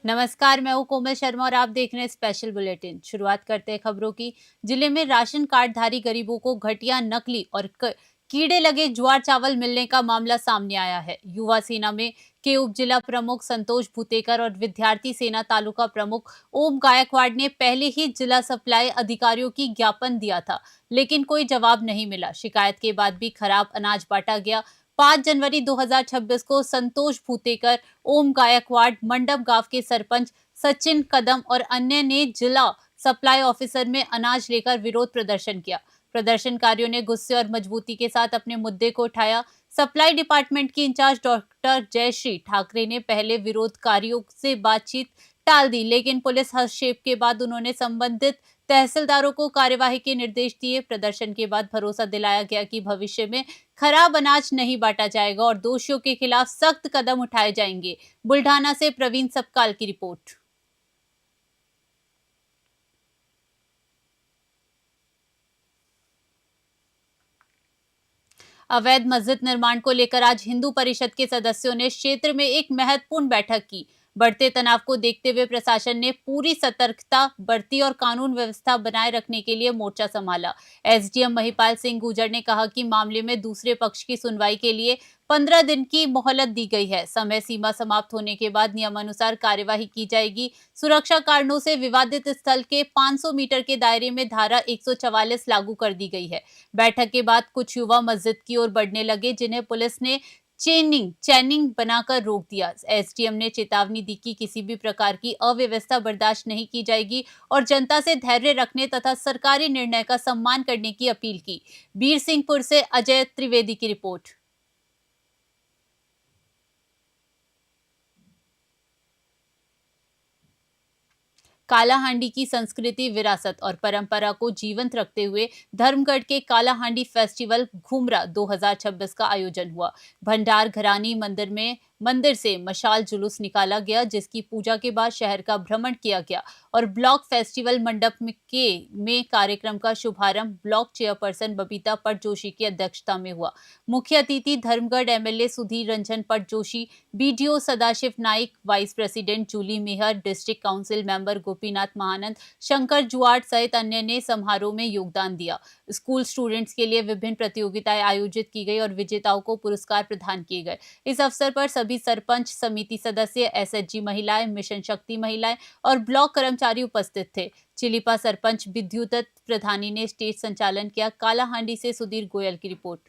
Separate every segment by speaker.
Speaker 1: नमस्कार, मैं हूँ कोमल शर्मा और आप देख रहे हैं स्पेशल बुलेटिन। शुरुआत करते हैं खबरों की। जिले में राशन कार्डधारी गरीबों को घटिया, नकली और कीड़े लगे ज्वार चावल मिलने का मामला सामने आया है। युवा सेना में के उप जिला प्रमुख संतोष भूतेकर और विद्यार्थी सेना तालुका प्रमुख ओम गायकवाड़ ने पहले ही जिला सप्लाई अधिकारियों की ज्ञापन दिया था, लेकिन कोई जवाब नहीं मिला। शिकायत के बाद भी खराब अनाज बांटा गया। 5 जनवरी 2026 को संतोष भूतेकर, ओम गायकवाड़, मंडप गांव के सरपंच सचिन कदम और अन्य ने जिला सप्लाई ऑफिसर में अनाज लेकर विरोध प्रदर्शन किया। प्रदर्शनकारियों ने गुस्से और मजबूती के साथ अपने मुद्दे को उठाया। सप्लाई डिपार्टमेंट की इंचार्ज डॉक्टर जयश्री ठाकरे ने पहले विरोधकारियों से बातचीत टाल दी, लेकिन पुलिस हस्तक्षेप के बाद उन्होंने संबंधित तहसीलदारों को कार्यवाही के निर्देश दिए। प्रदर्शन के बाद भरोसा दिलाया गया कि भविष्य में खराब अनाज नहीं बांटा जाएगा और दोषियों के खिलाफ सख्त कदम उठाए जाएंगे। बुल्ढाना से प्रवीण सपकाल की रिपोर्ट। अवैध मस्जिद निर्माण को लेकर आज हिंदू परिषद के सदस्यों ने क्षेत्र में एक महत्वपूर्ण बैठक की। बढ़ते तनाव को देखते हुए प्रशासन ने पूरी सतर्कता बरती और कानून व्यवस्था बनाए रखने के लिए मोर्चा संभाला। एसडीएम महिपाल सिंह गुर्जर ने कहा कि मामले में दूसरे पक्ष की सुनवाई के लिए 15 दिन की मोहलत दी गई है। समय सीमा समाप्त होने के बाद नियमानुसार कार्यवाही की जाएगी। सुरक्षा कारणों से विवादित स्थल के 500 मीटर के दायरे में धारा 144 लागू कर दी गई है। बैठक के बाद कुछ युवा मस्जिद की ओर बढ़ने लगे, जिन्हें पुलिस ने चैनिंग बनाकर रोक दिया। एसडीएम ने चेतावनी दी कि किसी भी प्रकार की अव्यवस्था बर्दाश्त नहीं की जाएगी और जनता से धैर्य रखने तथा सरकारी निर्णय का सम्मान करने की अपील की। बीर सिंहपुर से अजय त्रिवेदी की रिपोर्ट। कालाहांडी की संस्कृति, विरासत और परंपरा को जीवंत रखते हुए धर्मगढ़ के कालाहांडी फेस्टिवल घूमरा 2026 का आयोजन हुआ। भंडार घरानी मंदिर से मशाल जुलूस निकाला गया, जिसकी पूजा के बाद शहर का भ्रमण किया गया और ब्लॉक फेस्टिवल मंडप में कार्यक्रम का शुभारंभ ब्लॉक चेयरपर्सन बबीता पट जोशी की अध्यक्षता में हुआ। मुख्य अतिथि Dharamgarh MLA Sudhir Ranjan Pattajoshi, BDO Sadashiv Naik, vice president Julie Meher, district council member Gopinath Mahanand, Shankar Juad सहित अन्य ने समारोह में योगदान दिया। स्कूल स्टूडेंट्स के लिए विभिन्न प्रतियोगिताएं आयोजित की गई और विजेताओं को पुरस्कार प्रदान किए गए। इस अवसर पर सभी सरपंच, समिति सदस्य, एसएचजी महिलाएं, मिशन शक्ति महिलाएं और ब्लॉक कर्मचारी उपस्थित थे। चिलिपा सरपंच विद्युदत्त प्रधानी ने स्टेज संचालन किया। कालाहांडी से सुधीर गोयल की रिपोर्ट।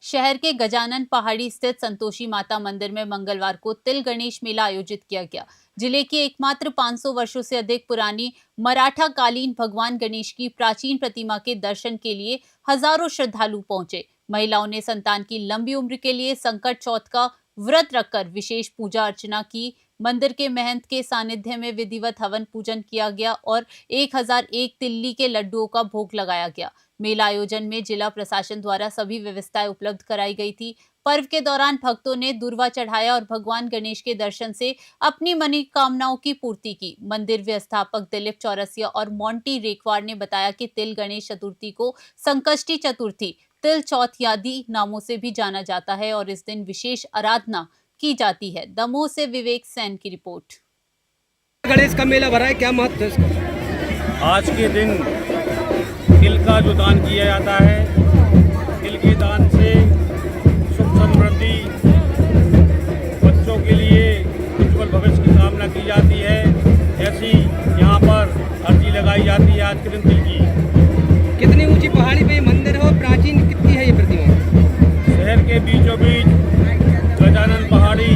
Speaker 1: शहर के गजानन पहाड़ी स्थित संतोषी माता मंदिर में मंगलवार को तिल गणेश मेला आयोजित किया गया। जिले की एकमात्र 500 वर्षों से अधिक पुरानी मराठा कालीन भगवान गणेश की प्राचीन प्रतिमा के दर्शन के लिए हजारों श्रद्धालु पहुंचे। महिलाओं ने संतान की लंबी उम्र के लिए संकट चौथ का व्रत रखकर विशेष पूजा अर्चना की। मंदिर के महंत के सानिध्य में विधिवत हवन पूजन किया गया और 1001 तिल्ली के लड्डुओं का भोग लगाया गया। मेला आयोजन में जिला प्रशासन द्वारा सभी व्यवस्थाएं उपलब्ध कराई गई थी। पर्व के दौरान भक्तों ने दूर्वा चढ़ाया और भगवान गणेश के दर्शन से अपनी मनोकामनाओं की पूर्ति की। मंदिर व्यवस्थापक दिलीप चौरसिया और मोंटी रेखवार ने बताया कि तिल गणेश चतुर्थी को संकष्टी चतुर्थी, तिल चौथ आदि नामों से भी जाना जाता है और इस दिन विशेष आराधना की जाती है। दमोह से विवेक सेन की रिपोर्ट।
Speaker 2: गणेश का मेला भरा है, क्या महत्व है इसका?
Speaker 3: आज के दिन तिल का जो दान किया जाता है, तिल के दान से सुख समृद्धि, बच्चों के लिए उज्जवल भविष्य की कामना की जाती है। ऐसी यहाँ पर अर्जी लगाई जाती है आज के दिन तिल की।
Speaker 2: कितनी ऊंची पहाड़ी पे मंदिर है और प्राचीन कितनी है ये प्रतिमा?
Speaker 3: शहर के बीचों बीच गजानन पहाड़ी,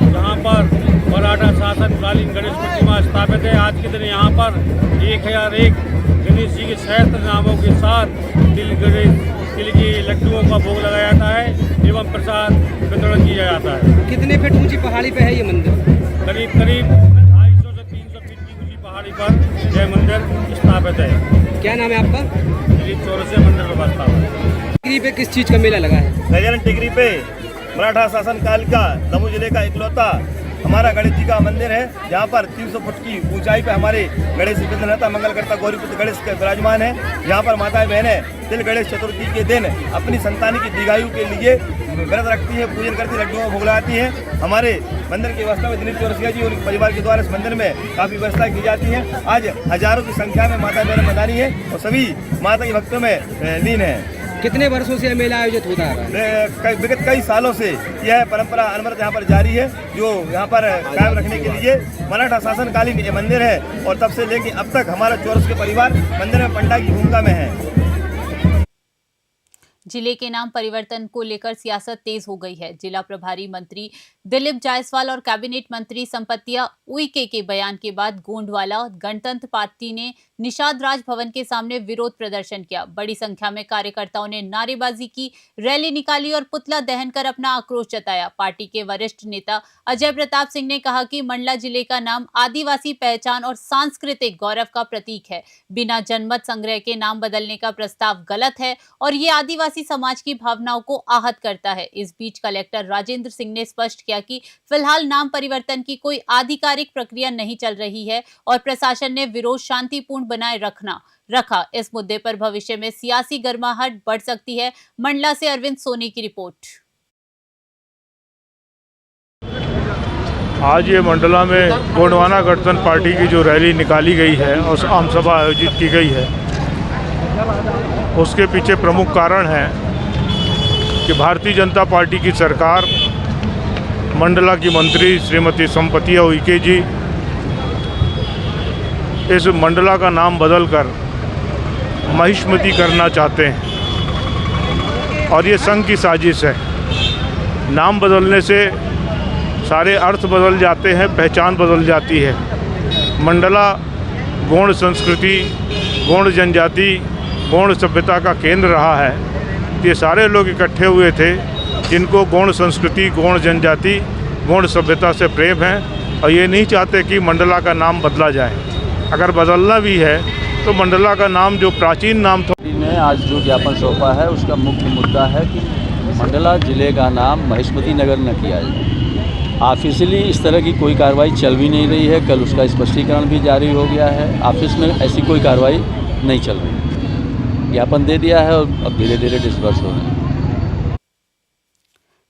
Speaker 3: जहाँ पर मराठा शासनकालीन गणेश प्रतिमा स्थापित है। आज के दिन यहाँ पर 1001 गणेश जी के सहस्त्र नामों के साथ तिल के लड्डुओं का भोग लगाया जाता है एवं प्रसाद वितरण किया जाता है। कितने फीट ऊंची पहाड़ी पे है ये मंदिर? करीब 250 से 300 फीट की ऊंची पहाड़ी पर यह मंदिर स्थापित है।
Speaker 2: क्या नाम है आपका?
Speaker 3: दिलीप चौरसिया मंदिर व्यवस्था।
Speaker 2: टिकरी पे किस चीज़ का मेला लगा है?
Speaker 4: गजानन टिकरी पे मराठा शासन काल का दमोह जिले का इकलौता हमारा गणेश जी का मंदिर है, जहाँ पर 300 फुट की ऊंचाई पर हमारे गणेश विघ्नहर्ता मंगलकर्ता गौरीपुत्र गणेश के विराजमान है। यहाँ पर माताएं बहनें तिल गणेश चतुर्थी के दिन अपनी संतान की दीर्घायु के लिए व्रत रखती है, पूजन करती है, लड्डुओं में भोग लगाती है। हमारे मंदिर की व्यवस्था में दिलीप चौरसिया जी और उनके परिवार के द्वारा इस मंदिर में काफ़ी व्यवस्था की जाती है। आज हजारों की संख्या में माता बहनें मदानी है और सभी माता के भक्तों में लीन है।
Speaker 2: कितने वर्षों से मेला आयोजित होता है?
Speaker 4: विगत कई सालों से यह परंपरा अनवरत यहाँ पर जारी है, जो यहाँ पर कायम रखने के लिए मराठा शासनकालीन ये मंदिर है और तब से लेके अब तक हमारा चौरस के परिवार मंदिर में पंडा की भूमिका में है।
Speaker 1: जिले के नाम परिवर्तन को लेकर सियासत तेज हो गई है। जिला प्रभारी मंत्री दिलीप जायसवाल और कैबिनेट मंत्री संपतिया उइके के बयान के बाद गोंडवाला गणतंत्र पार्टी ने निषाद राज भवन के सामने विरोध प्रदर्शन किया। बड़ी संख्या में कार्यकर्ताओं ने नारेबाजी की, रैली निकाली और पुतला दहन कर अपना आक्रोश जताया। पार्टी के वरिष्ठ नेता अजय प्रताप सिंह ने कहा कि मंडला जिले का नाम आदिवासी पहचान और सांस्कृतिक गौरव का प्रतीक है। बिना जनमत संग्रह के नाम बदलने का प्रस्ताव गलत है और ये आदिवासी समाज की भावनाओं को आहत करता है। इस बीच कलेक्टर राजेंद्र सिंह ने स्पष्ट किया कि फिलहाल नाम परिवर्तन की कोई आधिकारिक प्रक्रिया नहीं चल रही है और प्रशासन ने विरोध शांतिपूर्ण बनाए रखा। इस मुद्दे पर भविष्य में सियासी गर्माहट बढ़ सकती है। मंडला से अरविंद सोनी की रिपोर्ट।
Speaker 5: आज ये मंडला में गोंडवाना गणतंत्र पार्टी की जो रैली निकाली गई है और आम सभा आयोजित की गई है, उसके पीछे प्रमुख कारण है कि भारतीय जनता पार्टी की सरकार, मंडला की मंत्री श्रीमती संपतिया उइके जी इस मंडला का नाम बदलकर महिष्मती करना चाहते हैं और ये संघ की साजिश है। नाम बदलने से सारे अर्थ बदल जाते हैं, पहचान बदल जाती है। मंडला गौड़ संस्कृति, गौड़ जनजाति, गौड़ सभ्यता का केंद्र रहा है। ये सारे लोग इकट्ठे हुए थे जिनको गौड़ संस्कृति, गौड़ जनजाति, गौड़ सभ्यता से प्रेम है और ये नहीं चाहते कि मंडला का नाम बदला जाए। अगर बदलना भी है तो मंडला का नाम जो प्राचीन नाम था।
Speaker 6: ने आज जो ज्ञापन सौंपा है उसका मुख्य मुद्दा है कि मंडला जिले का नाम महिष्मती नगर न किया जाए। ऑफिशियली इस तरह की कोई कार्रवाई चल भी नहीं रही है। कल उसका स्पष्टीकरण भी जारी हो गया है। ऑफिस में ऐसी कोई कार्रवाई नहीं चल रही है। ज्ञापन दे दिया है और अब धीरे धीरे डिस्बर्स हो रहे हैं।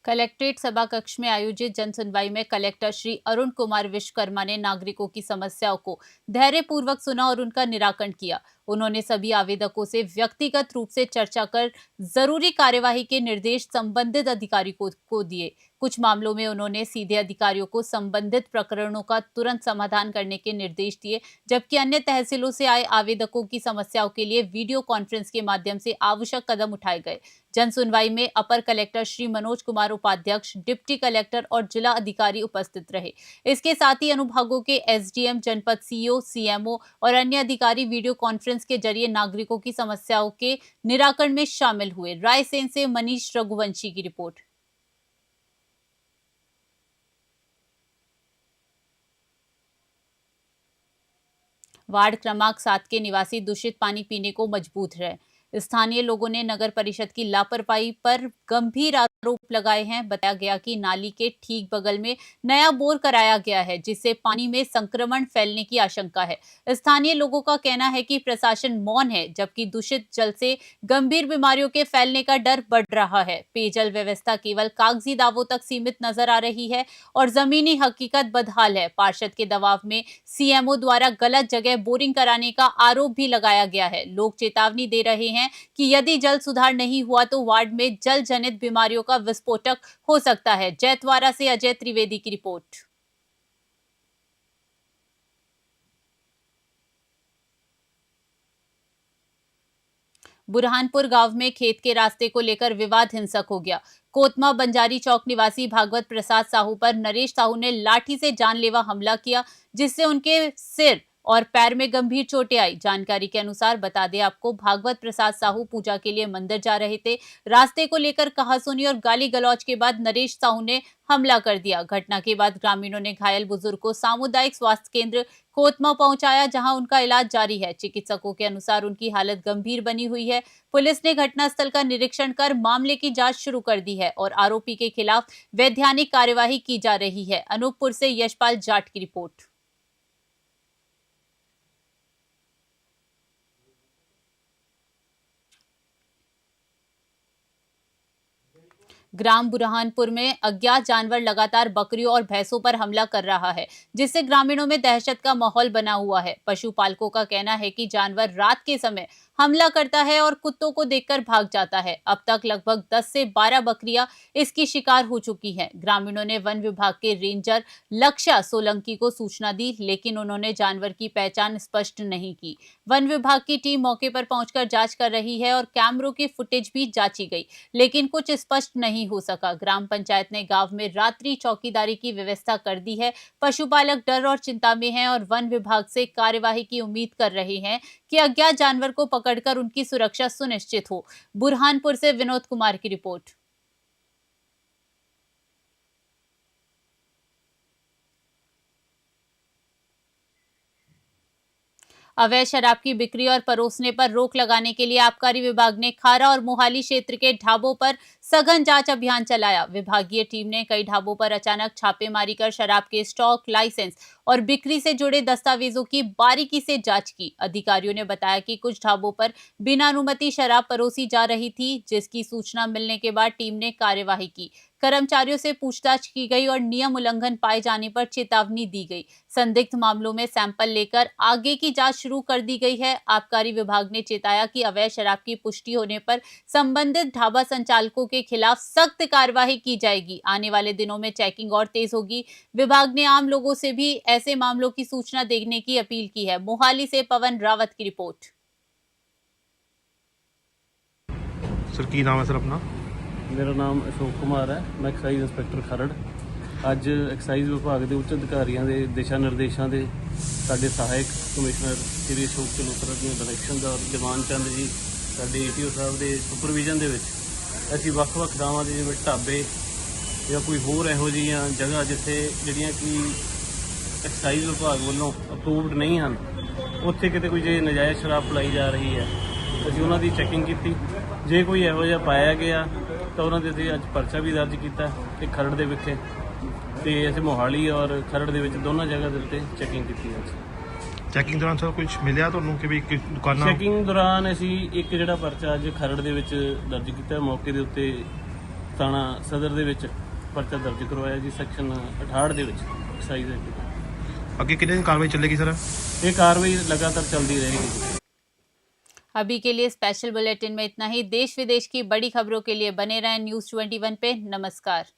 Speaker 1: कलेक्ट्रेट सभा कक्ष में आयोजित जन सुनवाई में कलेक्टर श्री अरुण कुमार विश्वकर्मा ने नागरिकों की समस्याओं को धैर्यपूर्वक सुना और उनका निराकरण किया। उन्होंने सभी आवेदकों से व्यक्तिगत रूप से चर्चा कर जरूरी कार्यवाही के निर्देश संबंधित अधिकारी को दिए। कुछ मामलों में उन्होंने सीधे अधिकारियों को संबंधित प्रकरणों का तुरंत समाधान करने के निर्देश दिए, जबकि अन्य तहसीलों से आए आवेदकों की समस्याओं के लिए वीडियो कॉन्फ्रेंस के माध्यम से आवश्यक कदम उठाए गए। जन सुनवाई में अपर कलेक्टर श्री मनोज कुमार उपाध्यक्ष, डिप्टी कलेक्टर और जिला अधिकारी उपस्थित रहे। इसके साथ ही अनुभागों के एसडीएम, जनपद सीईओ, सीएमओ और अन्य अधिकारी वीडियो कॉन्फ्रेंस के जरिए नागरिकों की समस्याओं के निराकरण में शामिल हुए। रायसेन से मनीष रघुवंशी की रिपोर्ट। वार्ड क्रमांक 7 के निवासी दूषित पानी पीने को मजबूर है। स्थानीय लोगों ने नगर परिषद की लापरवाही पर गंभीर आरोप लगाए हैं। बताया गया कि नाली के ठीक बगल में नया बोर कराया गया है, जिससे पानी में संक्रमण फैलने की आशंका है। स्थानीय लोगों का कहना है कि प्रशासन मौन है, जबकि दूषित जल से गंभीर बीमारियों के फैलने का डर बढ़ रहा है। पेयजल व्यवस्था केवल कागजी दावों तक सीमित नजर आ रही है और जमीनी हकीकत बदहाल है। पार्षद के दबाव में सीएमओ द्वारा गलत जगह बोरिंग कराने का आरोप भी लगाया गया है। लोग चेतावनी दे रहे हैं कि यदि जल सुधार नहीं हुआ तो वार्ड में जल जनित बीमारियों का विस्फोटक हो सकता है। जैतवाड़ा से अजय त्रिवेदी की रिपोर्ट। बुरहानपुर गांव में खेत के रास्ते को लेकर विवाद हिंसक हो गया। कोतमा बंजारी चौक निवासी भागवत प्रसाद साहू पर नरेश साहू ने लाठी से जानलेवा हमला किया, जिससे उनके सिर, और पैर में गंभीर चोटें आई। जानकारी के अनुसार बता दें आपको, भागवत प्रसाद साहू पूजा के लिए मंदिर जा रहे थे। रास्ते को लेकर कहासुनी और गाली गलौज के बाद नरेश साहू ने हमला कर दिया। घटना के बाद ग्रामीणों ने घायल बुजुर्ग को सामुदायिक स्वास्थ्य केंद्र कोतमा पहुंचाया, जहां उनका इलाज जारी है। चिकित्सकों के अनुसार उनकी हालत गंभीर बनी हुई है। पुलिस ने घटनास्थल का निरीक्षण कर मामले की जांच शुरू कर दी है और आरोपी के खिलाफ वैधानिक कार्यवाही की जा रही है। अनूपपुर से यशपाल जाट की रिपोर्ट। ग्राम बुरहानपुर में अज्ञात जानवर लगातार बकरियों और भैंसों पर हमला कर रहा है, जिससे ग्रामीणों में दहशत का माहौल बना हुआ है। पशुपालकों का कहना है कि जानवर रात के समय हमला करता है और कुत्तों को देखकर भाग जाता है। अब तक लगभग 10 से 12 बकरियां इसकी शिकार हो चुकी हैं। ग्रामीणों ने वन विभाग के रेंजर लक्ष्या सोलंकी को सूचना दी, लेकिन उन्होंने जानवर की पहचान स्पष्ट नहीं की। वन विभाग की टीम मौके पर पहुंचकर जांच कर रही है और कैमरों की फुटेज भी जांची गई, लेकिन कुछ स्पष्ट नहीं हो सका। ग्राम पंचायत ने गांव में रात्रि चौकीदारी की व्यवस्था कर दी है। पशुपालक डर और चिंता में हैं और वन विभाग से कार्यवाही की उम्मीद कर रहे हैं कि अज्ञात जानवर को पकड़कर उनकी सुरक्षा सुनिश्चित हो। बुरहानपुर से विनोद कुमार की रिपोर्ट। अवैध शराब की बिक्री और परोसने पर रोक लगाने के लिए आबकारी विभाग ने खारा और मोहाली क्षेत्र के ढाबों पर सघन जांच अभियान चलाया। विभागीय टीम ने कई ढाबों पर अचानक छापेमारी कर शराब के स्टॉक, लाइसेंस और बिक्री से जुड़े दस्तावेजों की बारीकी से जांच की। अधिकारियों ने बताया कि कुछ ढाबों पर बिना अनुमति शराब परोसी जा रही थी, जिसकी सूचना मिलने के बाद टीम ने कार्यवाही की। कर्मचारियों से पूछताछ की गई और नियम उल्लंघन पाए जाने पर चेतावनी दी गई। संदिग्ध मामलों में सैंपल लेकर आगे की जांच शुरू कर दी गई है। आबकारी विभाग ने चेताया कि अवैध शराब की पुष्टि होने पर संबंधित ढाबा संचालकों के खिलाफ सख्त कार्रवाई की जाएगी। आने वाले दिनों में चेकिंग और तेज होगी। विभाग ने आम लोगों से भी ऐसे मामलों की सूचना देने की अपील की है। मोहाली से पवन रावत की रिपोर्ट।
Speaker 5: सर की नाम है सर अपना?
Speaker 7: ਮੇਰਾ ਨਾਮ ਅਸ਼ੋਕ ਕੁਮਾਰ ਹੈ। ਮੈਂ ਐਕਸਾਈਜ਼ ਇੰਸਪੈਕਟਰ ਖਰੜ। ਅੱਜ ਐਕਸਾਈਜ਼ ਵਿਭਾਗ ਦੇ ਉੱਚ ਅਧਿਕਾਰੀਆਂ ਦੇ ਦਿਸ਼ਾ ਨਿਰਦੇਸ਼ਾਂ ਦੇ ਸਾਡੇ ਸਹਾਇਕ ਕਮਿਸ਼ਨਰ ਸ਼੍ਰੀ ਅਸ਼ੋਕ ਚਲੋਤਰਾ ਦੇ ਡਾਇਰੈਕਸ਼ਨ ਦਾ ਦੀਵਾਨ ਚੰਦ ਜੀ ਸਾਡੇ ਏਟੀਓ ਸਾਹਿਬ ਦੇ ਸੁਪਰਵਿਜ਼ਨ ਦੇ ਵਿੱਚ ਅਸੀਂ ਵੱਖ-ਵੱਖ ਥਾਵਾਂ ਦੇ ਜਿਵੇਂ ਢਾਬੇ ਜਾਂ ਕੋਈ ਹੋਰ ਇਹੋ ਜਿਹੀਆਂ ਜਗ੍ਹਾ ਜਿੱਥੇ ਜਿਹੜੀਆਂ ਕਿ ਐਕਸਾਈਜ਼ ਵਿਭਾਗ ਵੱਲੋਂ ਅਪਰੂਵਡ ਨਹੀਂ ਹਨ, ਉੱਥੇ ਕਿਤੇ ਕੋਈ ਜੇ ਨਜਾਇਜ਼ ਸ਼ਰਾਬ ਪਲਾਈ ਜਾ ਰਹੀ ਹੈ, ਅਸੀਂ ਉਹਨਾਂ ਦੀ ਚੈਕਿੰਗ ਕੀਤੀ। ਜੇ ਕੋਈ ਇਹੋ ਜਿਹਾ ਪਾਇਆ ਗਿਆ ਤਾਂ ਉਹਨਾਂ ਦੇ ਅਸੀਂ ਅੱਜ ਪਰਚਾ ਵੀ ਦਰਜ ਕੀਤਾ ਤੇ ਖਰੜ ਦੇ ਵਿਖੇ ਤੇ ਅਸੀਂ ਮੋਹਾਲੀ ਔਰ ਖਰੜ ਦੇ ਵਿੱਚ ਦੋਨਾਂ ਜਗ੍ਹਾ ਦੇ ਉੱਤੇ ਚੈਕਿੰਗ ਕੀਤੀ ਹੈ।
Speaker 5: ਚੈਕਿੰਗ ਦੌਰਾਨ ਸਰ ਕੁਝ ਮਿਲਿਆ ਤੁਹਾਨੂੰ ਕਿ ਵੀ ਦੁਕਾਨਾਂ?
Speaker 7: ਚੈਕਿੰਗ ਦੌਰਾਨ ਅਸੀਂ ਇੱਕ ਜਿਹੜਾ ਪਰਚਾ ਅੱਜ ਖਰੜ ਦੇ ਵਿੱਚ ਦਰਜ ਕੀਤਾ, ਮੌਕੇ ਦੇ ਉੱਤੇ ਥਾਣਾ ਸਦਰ ਦੇ ਵਿੱਚ ਪਰਚਾ ਦਰਜ ਕਰਵਾਇਆ ਜੀ, ਸੈਕਸ਼ਨ 68 ਦੇ ਵਿੱਚ ਐਕਸਾਈਜ਼ ਐਕਟ।
Speaker 5: ਅੱਗੇ कितने दिन कार्रवाई चलेगी सर?
Speaker 7: ये कार्रवाई लगातार चलती रहेगी।
Speaker 1: अभी के लिए स्पेशल बुलेटिन में इतना ही। देश विदेश की बड़ी खबरों के लिए बने रहें न्यूज़ 21 पे। नमस्कार।